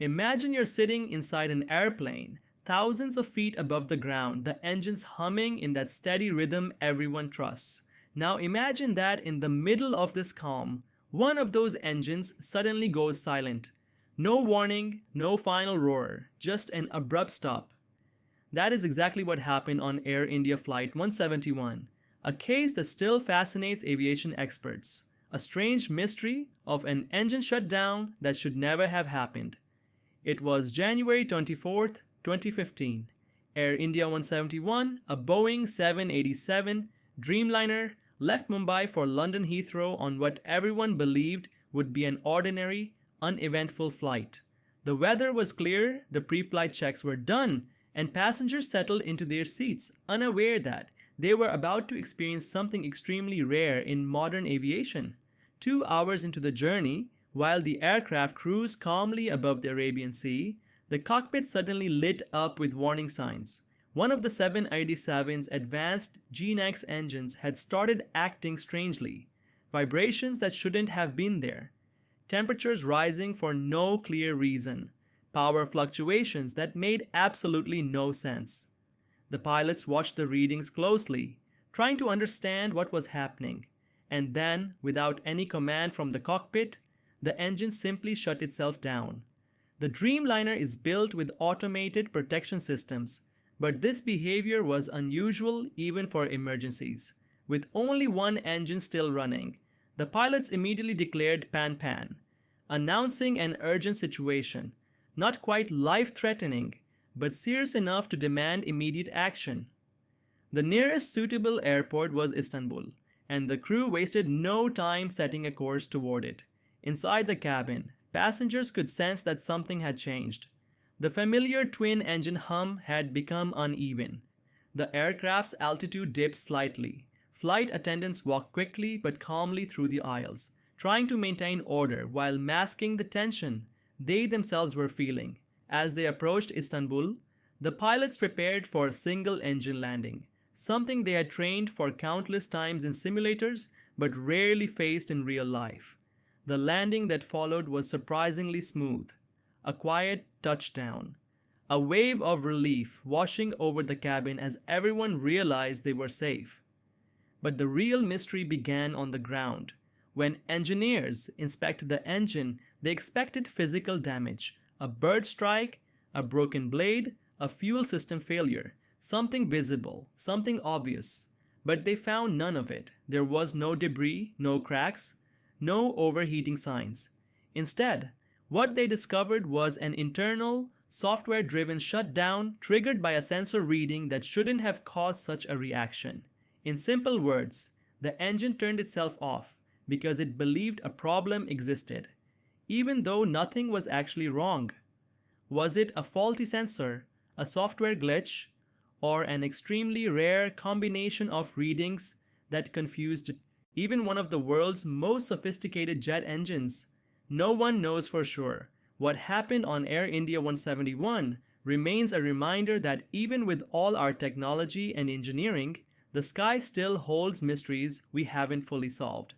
Imagine you're sitting inside an airplane, thousands of feet above the ground, the engines humming in that steady rhythm everyone trusts. Now imagine that in the middle of this calm, one of those engines suddenly goes silent. No warning, no final roar, just an abrupt stop. That is exactly what happened on Air India Flight 171, a case that still fascinates aviation experts. A strange mystery of an engine shutdown that should never have happened. It was January 24th, 2015. Air India 171, a Boeing 787 Dreamliner, left Mumbai for London Heathrow on what everyone believed would be an ordinary, uneventful flight. The weather was clear, the pre-flight checks were done, and passengers settled into their seats, unaware that they were about to experience something extremely rare in modern aviation. 2 hours into the journey, while the aircraft cruised calmly above the Arabian Sea, the cockpit suddenly lit up with warning signs. One of the 787's advanced GNX engines had started acting strangely, vibrations that shouldn't have been there, temperatures rising for no clear reason, power fluctuations that made absolutely no sense. The pilots watched the readings closely, trying to understand what was happening, and then, without any command from the cockpit, the engine simply shut itself down. The Dreamliner is built with automated protection systems, but this behavior was unusual even for emergencies. With only one engine still running, the pilots immediately declared pan-pan, announcing an urgent situation, not quite life-threatening, but serious enough to demand immediate action. The nearest suitable airport was Istanbul, and the crew wasted no time setting a course toward it. Inside the cabin, passengers could sense that something had changed. The familiar twin-engine hum had become uneven. The aircraft's altitude dipped slightly. Flight attendants walked quickly but calmly through the aisles, trying to maintain order while masking the tension they themselves were feeling. As they approached Istanbul, the pilots prepared for a single-engine landing, something they had trained for countless times in simulators but rarely faced in real life. The landing that followed was surprisingly smooth, a quiet touchdown, a wave of relief washing over the cabin as everyone realized they were safe. But the real mystery began on the ground. When engineers inspected the engine, they expected physical damage, a bird strike, a broken blade, a fuel system failure, something visible, something obvious. But they found none of it. There was no debris, no cracks, no overheating signs. Instead, what they discovered was an internal, software-driven shutdown triggered by a sensor reading that shouldn't have caused such a reaction. In simple words, the engine turned itself off because it believed a problem existed, even though nothing was actually wrong. Was it a faulty sensor, a software glitch, or an extremely rare combination of readings that confused even one of the world's most sophisticated jet engines? No one knows for sure. What happened on Air India 171 remains a reminder that even with all our technology and engineering, the sky still holds mysteries we haven't fully solved.